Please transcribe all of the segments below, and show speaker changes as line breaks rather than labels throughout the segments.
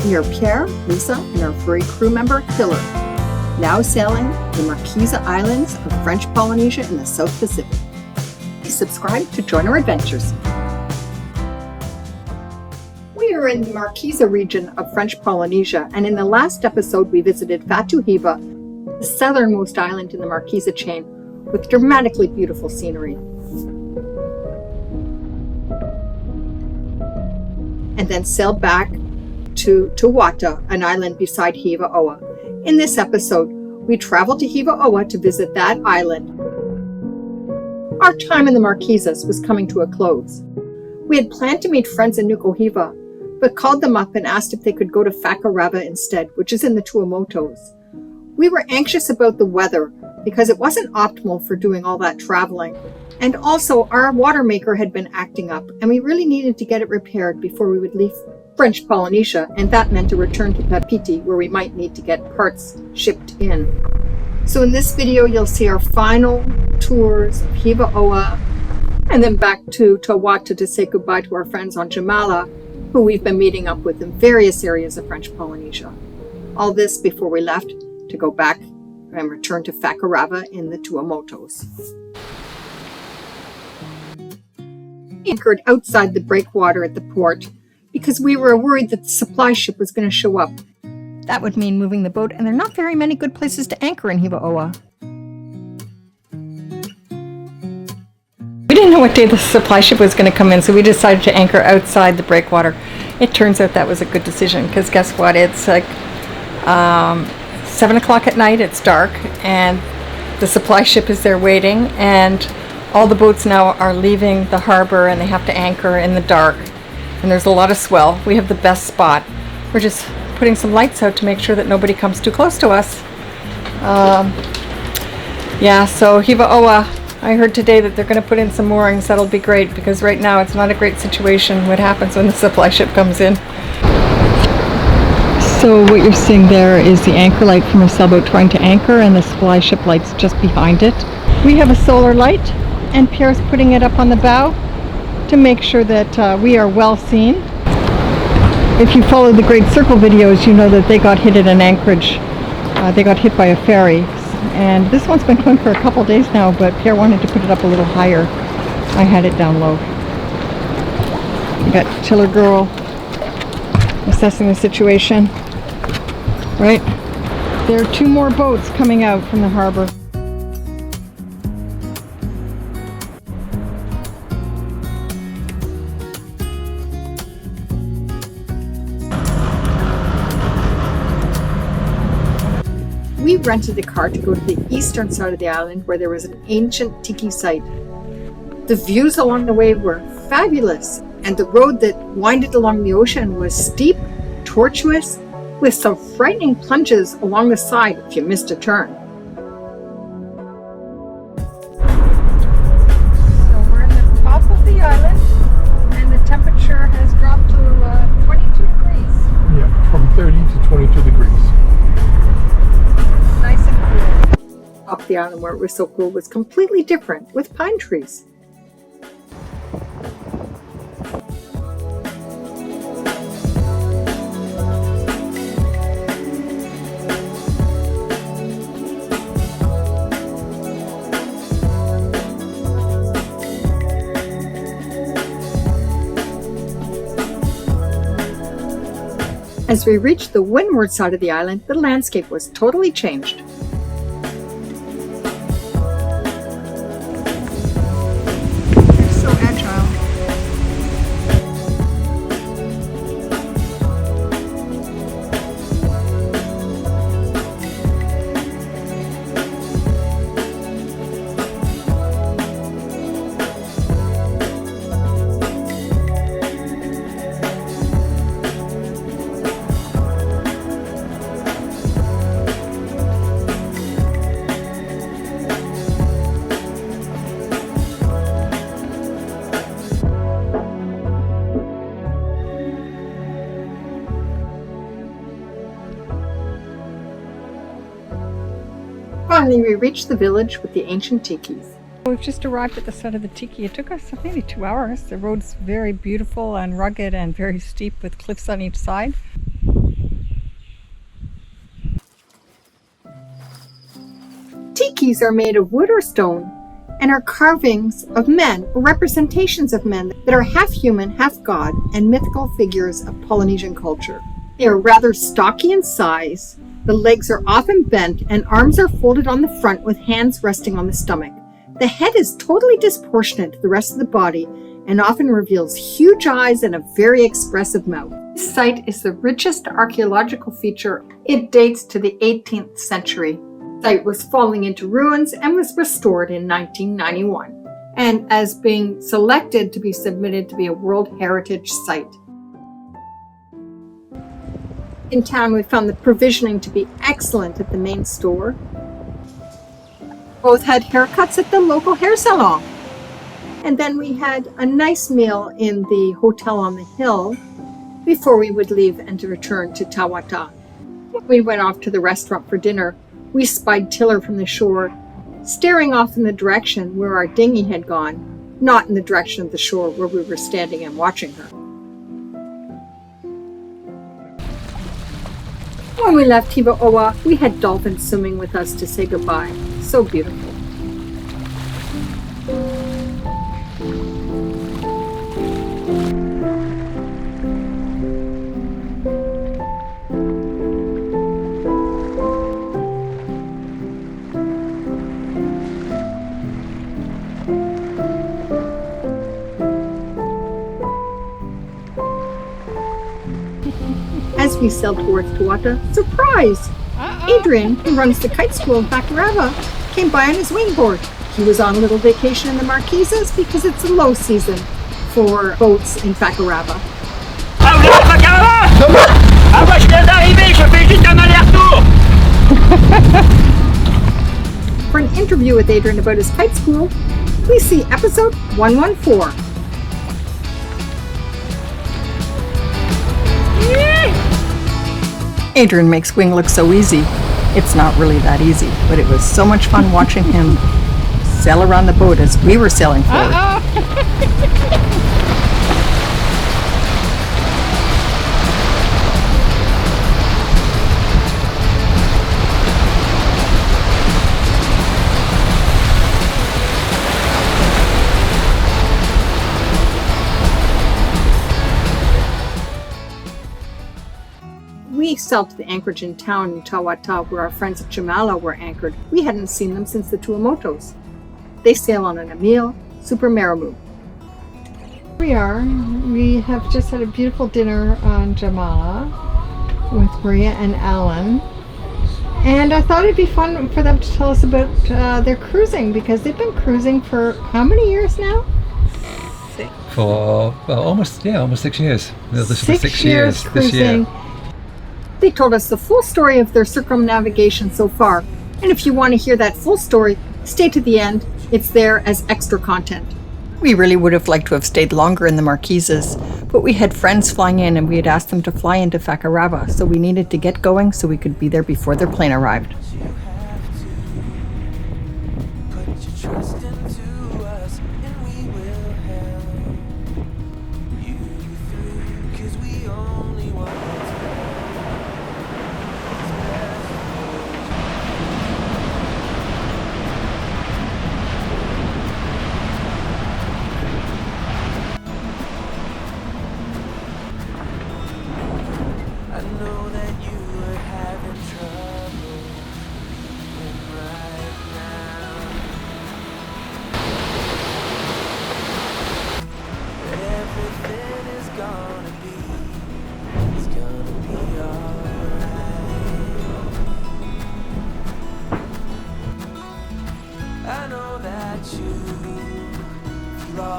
We are Pierre, Lisa, and our furry crew member, Hillary, now sailing the Marquesa Islands of French Polynesia in the South Pacific. Please subscribe to join our adventures. We are in the Marquesa region of French Polynesia, and in the last episode we visited Fatu Hiva, the southernmost island in the Marquesa chain, with dramatically beautiful scenery. And then sailed back to Wata, an island beside Hiva Oa. In this episode, we traveled to Hiva Oa to visit that island. Our time in the Marquesas was coming to a close. We had planned to meet friends in Nukuhiva, but called them up and asked if they could go to Fakarava instead, which is in the Tuamotus. We were anxious about the weather because it wasn't optimal for doing all that traveling. And also, our water maker had been acting up, and we really needed to get it repaired before we would leave French Polynesia, and that meant a return to Papeete, where we might need to get parts shipped in. So in this video, you'll see our final tours of Hiva Oa, and then back to Wata to say goodbye to our friends on Jamala, who we've been meeting up with in various areas of French Polynesia. All this before we left to go back and return to Fakarava in the Tuamotus. We anchored outside the breakwater at the port because we were worried that the supply ship was going to show up. That would mean moving the boat, and there are not very many good places to anchor in Hiva Oa. We didn't know what day the supply ship was going to come in, so we decided to anchor outside the breakwater. It turns out that was a good decision, because guess what? It's like 7 o'clock at night, it's dark, and the supply ship is there waiting, and all the boats now are leaving the harbor and they have to anchor in the dark. And there's a lot of swell. We have the best spot. We're just putting some lights out to make sure that nobody comes too close to us. So Hiva Oa, I heard today that they're going to put in some moorings. That'll be great, because right now it's not a great situation what happens when the supply ship comes in. So what you're seeing there is the anchor light from a sailboat trying to anchor, and the supply ship light's just behind it. We have a solar light, and Pierre's putting it up on the bow to make sure that we are well seen. If you follow the Great Circle videos, you know that they got hit at an anchorage. They got hit by a ferry. And this one's been going for a couple days now, but Pierre wanted to put it up a little higher. I had it down low. We got Tiller Girl assessing the situation. Right? There are 2 more boats coming out from the harbor. We rented a car to go to the eastern side of the island where there was an ancient tiki site. The views along the way were fabulous, and the road that winded along the ocean was steep, tortuous, with some frightening plunges along the side if you missed a turn. So we're in the top of the island, and the temperature has dropped to 22 degrees.
Yeah, from 30 to 22 degrees.
Nice and cool. Up the island where it was so cool was completely different, with pine trees. As we reached the windward side of the island, the landscape was totally changed. They're so agile. Finally, we reached the village with the ancient tikis. We've just arrived at the site of the tiki. It took us maybe 2 hours. The road's very beautiful and rugged and very steep with cliffs on each side. tikis are made of wood or stone and are carvings of men or representations of men that are half human, half god, and mythical figures of Polynesian culture. They are rather stocky in size. The legs are often bent and arms are folded on the front with hands resting on the stomach. The head is totally disproportionate to the rest of the body and often reveals huge eyes and a very expressive mouth. This site is the richest archaeological feature. It dates to the 18th century. The site was falling into ruins and was restored in 1991, and as being selected to be submitted to be a World Heritage Site. In town, we found the provisioning to be excellent at the main store. Both had haircuts at the local hair salon. And then we had a nice meal in the hotel on the hill before we would leave and to return to Tawata. We went off to the restaurant for dinner. We spied Tiller from the shore, staring off in the direction where our dinghy had gone, not in the direction of the shore where we were standing and watching her. When we left Hiva Oa, we had dolphins swimming with us to say goodbye. So beautiful. As we sailed towards Tawata, surprise! Adrian, who runs the kite school in Fakarava, came by on his wingboard. He was on a little vacation in the Marquesas because it's a low season for boats in Fakarava. For an interview with Adrian about his kite school, please see episode 114.
Adrian makes Wing look so easy. It's not really that easy, but it was so much fun watching him sail around the boat as we were sailing forward.
We sailed to the anchorage in town in Tawata where our friends at Jamala were anchored. We hadn't seen them since the Tuamotus. They sail on an Emil Super Maramu.
Here we are. We have just had a beautiful dinner on Jamala with Maria and Alan. And I thought it'd be fun for them to tell us about their cruising, because they've been cruising for how many years now?
For almost 6 years. This will be 6 years this
cruising.
year.
They told us the full story of their circumnavigation so far, and if you want to hear that full story, stay to the end. It's there as extra content.
We really would have liked to have stayed longer in the Marquesas, but we had friends flying in and we had asked them to fly into Fakarava, so we needed to get going so we could be there before their plane arrived.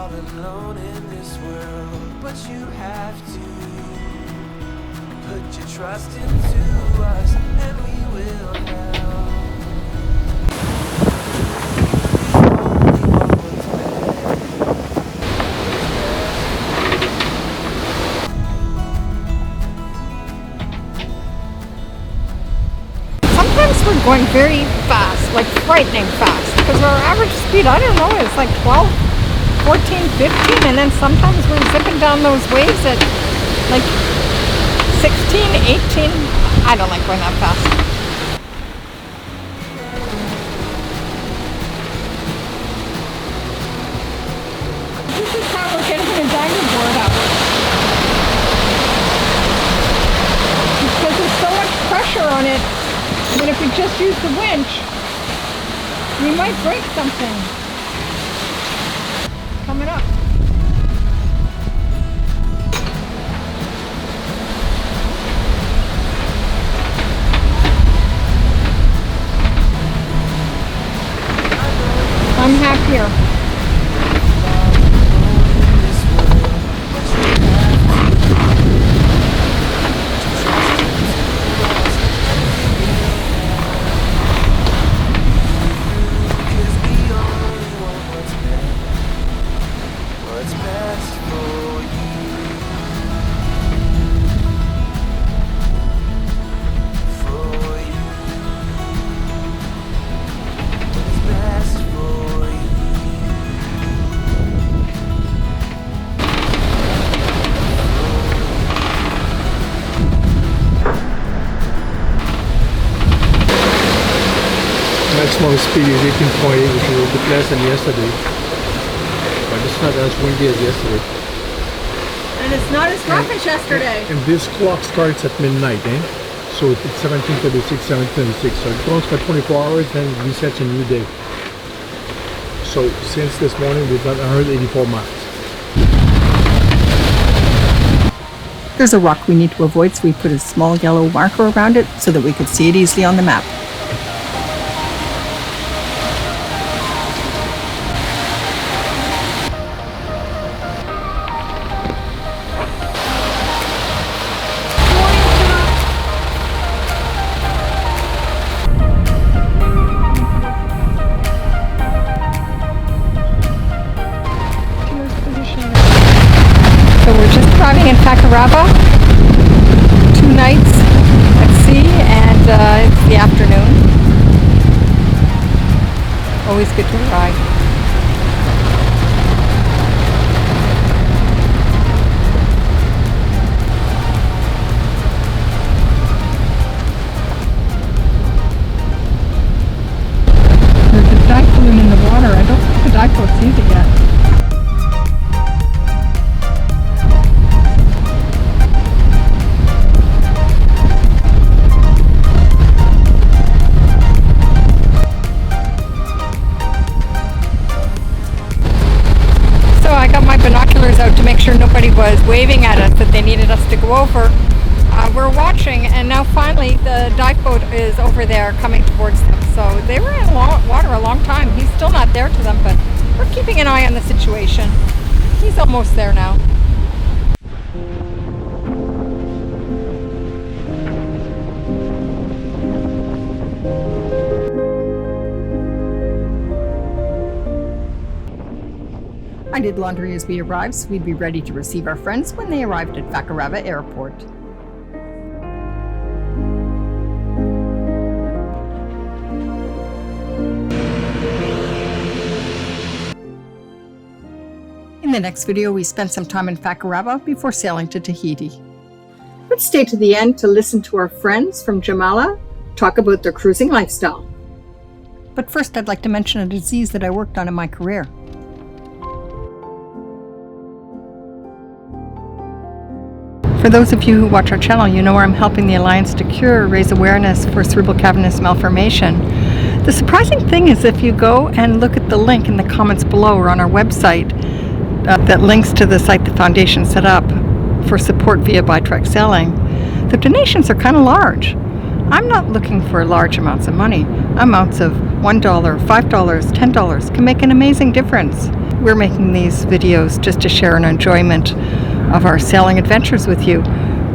all alone in this world, but you have to put your trust into us and we will help.
Sometimes we're going very fast, like frightening fast, because our average speed, I don't know, is like 12, 14, 15, and then sometimes we're zipping down those waves at like 16, 18. I don't like going that fast. could just use the winch. We might break something. Coming up. I'm happier.
What's best for you? For you. What's best for you?
Maximum speed is 18.8, which is a little bit less than yesterday. But it's not as windy as yesterday.
And it's not as rough as yesterday.
And this clock starts at midnight, eh? So it's 17:36, 17:36. So it goes for 24 hours, then it resets a new day. So since this morning, we've done 184 miles.
There's a rock we need to avoid, so we put a small yellow marker around it so that we could see it easily on the map. So we're just arriving in Fakarava, 2 nights at sea, and it's the afternoon. Always good to arrive. There's a dive balloon in the water. I don't think the dive boat sees it yet. Binoculars out to make sure nobody was waving at us that they needed us to go over. We're watching, and now finally the dive boat is over there coming towards them. So they were in water a long time. He's still not there to them, but we're keeping an eye on the situation. He's almost there now. I did laundry as we arrived, so we'd be ready to receive our friends when they arrived at Fakarava Airport. In the next video, we spent some time in Fakarava before sailing to Tahiti.
Let's stay to the end to listen to our friends from Jamala talk about their cruising lifestyle.
But first, I'd like to mention a disease that I worked on in my career. For those of you who watch our channel, you know where I'm helping the Alliance to Cure raise awareness for cerebral cavernous malformation. The surprising thing is if you go and look at the link in the comments below or on our website that links to the site the foundation set up for support via Bitrack Sailing, the donations are kind of large. I'm not looking for large amounts of money. Amounts of $1, $5, $10 can make an amazing difference. We're making these videos just to share an enjoyment of our sailing adventures with you.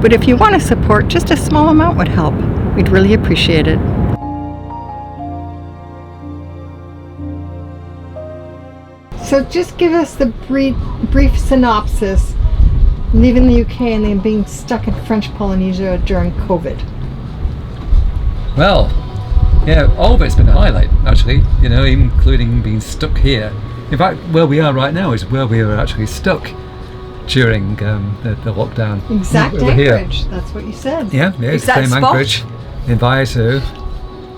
But if you want to support, just a small amount would help. We'd really appreciate it.
So just give us the brief synopsis, leaving the UK and then being stuck in French Polynesia during COVID.
Well, yeah, all of it's been a highlight, actually, you know, including being stuck here. In fact, where we are right now is where we were actually stuck during the lockdown.
Exact
Over
anchorage,
here.
that's what you said.
Yeah, it's the
Exact
same
spot.
anchorage in Vaiasu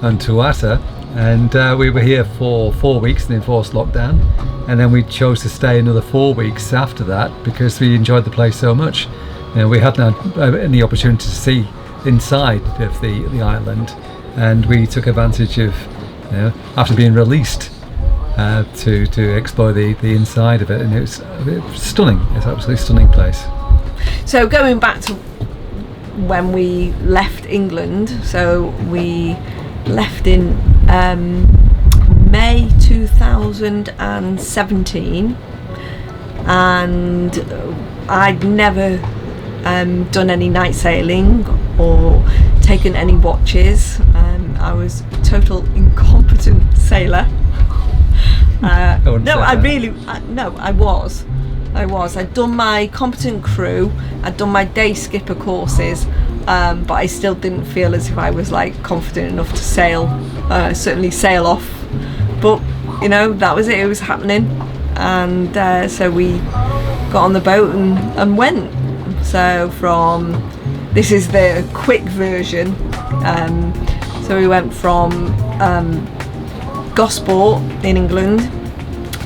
and Tuata, and we were here for 4 weeks in enforced lockdown, and then we chose to stay another 4 weeks after that because we enjoyed the place so much. And we had now any opportunity to see inside of the island, and we took advantage of, after being released, to explore the inside of it, and it was stunning. It's an absolutely stunning place.
So going back to when we left England, so we left in May 2017, and I'd never done any night sailing or taken any watches. I was a total incompetent sailor. I was. I'd done my competent crew, I'd done my day skipper courses, but I still didn't feel as if I was like confident enough to certainly sail off. But that was it was happening, and so we got on the boat and went. So this is the quick version, so we went from Gosport in England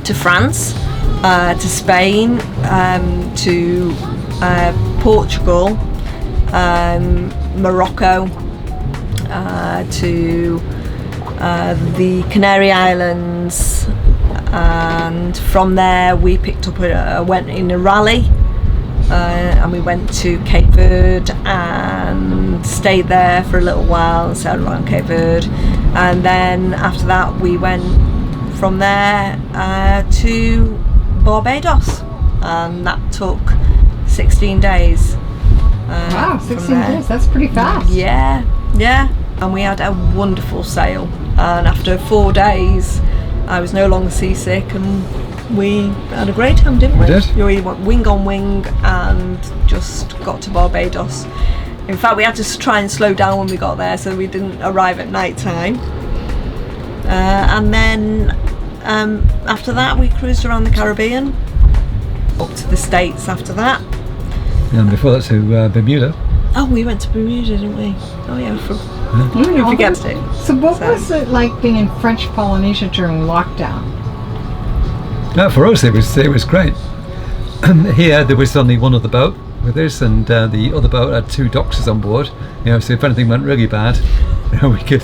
to France, to Spain, to Portugal, Morocco, to the Canary Islands, and from there we picked up went in a rally, and we went to Cape Verde and stayed there for a little while and sailed around Cape Verde, and then after that we went from there to Barbados, and that took 16 days.
Wow, 16 days, that's pretty fast.
Yeah, and we had a wonderful sail, and after 4 days I was no longer seasick, and we had a great time, didn't we?
We did.
We went wing on wing and just got to Barbados. In fact, we had to try and slow down when we got there so we didn't arrive at night time. And then after that we cruised around the Caribbean, up to the States after that.
And before that to Bermuda.
Oh, we went to Bermuda, didn't we? Oh yeah,
You
forget it.
So what was it like being in French Polynesia during lockdown?
No, for us it was great. Here there was only one other boat with us, and the other boat had 2 doctors on board. So if anything went really bad, we could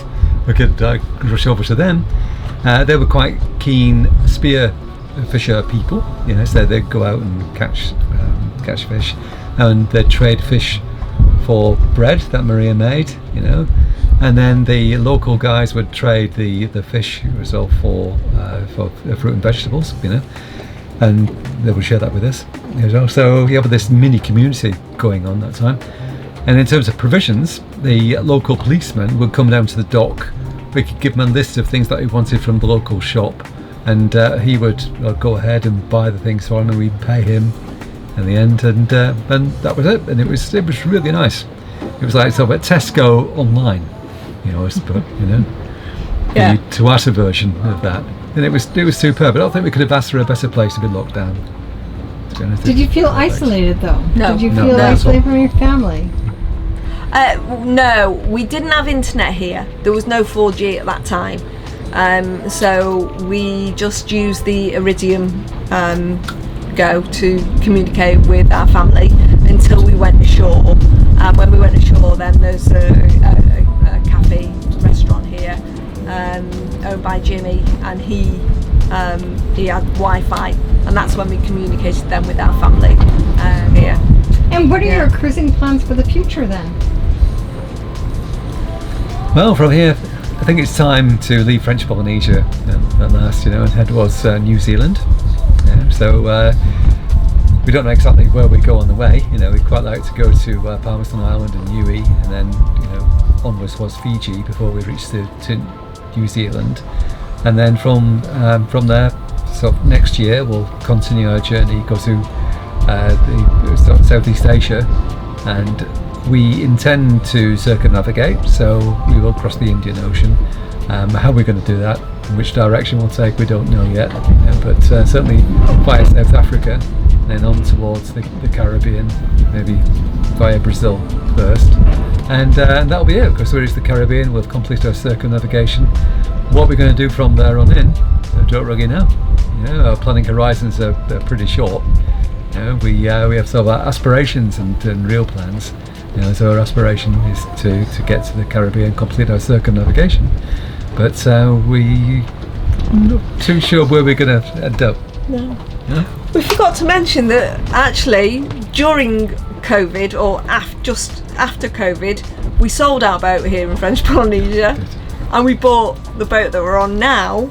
rush over to them. They were quite keen spear fisher people, so they'd go out and catch fish, and they'd trade fish for bread that Maria made, and then the local guys would trade the fish as well for fruit and vegetables, and they would share that with us. So you have this mini community going on that time. And in terms of provisions, the local policeman would come down to the dock. We could give him a list of things that he wanted from the local shop, and he would go ahead and buy the things for him, and we'd pay him in the end, and that was it. And it was really nice. It was like sort of a Tesco online, I suppose,
Yeah.
the Tuatha version of that, and it was superb. I don't think we could have asked for a better place to be locked down. To be honest.
Did you feel isolated though?
No.
Did you
No.
feel
No.
isolated from your family?
No, we didn't have internet here. There was no 4G at that time, so we just used the Iridium Go to communicate with our family until we went ashore. When we went ashore, then there's a cafe restaurant here owned by Jimmy, and he had Wi-Fi, and that's when we communicated then with our family here.
And what are your cruising plans for the future then?
Well, from here, I think it's time to leave French Polynesia at last, and head towards New Zealand. So we don't know exactly where we go on the way. We'd quite like to go to Palmerston Island and Niue, and then onwards towards Fiji before we reach to New Zealand. And then from there, so next year we'll continue our journey, go to Southeast Asia, and we intend to circumnavigate, so we will cross the Indian Ocean. How we're going to do that, which direction we'll take, we don't know yet, but certainly via South Africa, then on towards the Caribbean, maybe via Brazil first, and that'll be it. Because we're in the Caribbean, we'll complete our circumnavigation. What we're going to do from there on in, I don't really know. Our planning horizons are pretty short. We have sort of aspirations and real plans. So our aspiration is to get to the Caribbean, complete our circumnavigation. But we're not too sure where we're going to end up.
No.
Yeah?
We forgot to mention that actually during COVID or just after COVID, we sold our boat here in French Polynesia, and we bought the boat that we're on now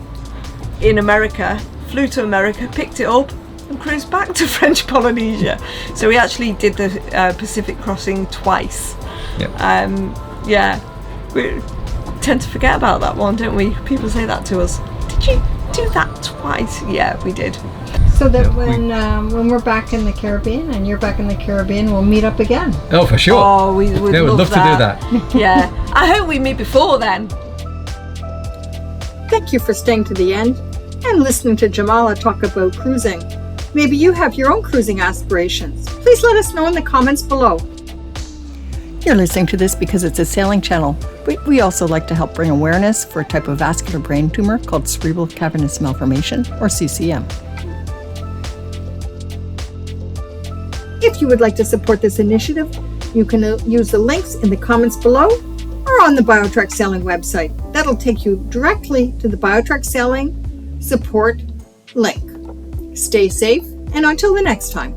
in America, flew to America, picked it up and cruised back to French Polynesia. So we actually did the Pacific crossing twice.
Yep.
We tend to forget about that one, don't we? People say that to us. Did you do that twice? Yeah, we did.
So that when we're back in the Caribbean and you're back in the Caribbean, we'll meet up again.
Oh, for sure.
Oh, we would
we'd love to do that.
Yeah. I hope we meet before then.
Thank you for staying to the end and listening to Jamala talk about cruising. Maybe you have your own cruising aspirations. Please let us know in the comments below.
You're listening to this because it's a sailing channel. We also like to help bring awareness for a type of vascular brain tumor called cerebral cavernous malformation, or CCM.
If you would like to support this initiative, you can use the links in the comments below or on the BioTrack Sailing website. That'll take you directly to the BioTrack Sailing support link. Stay safe, and until the next time.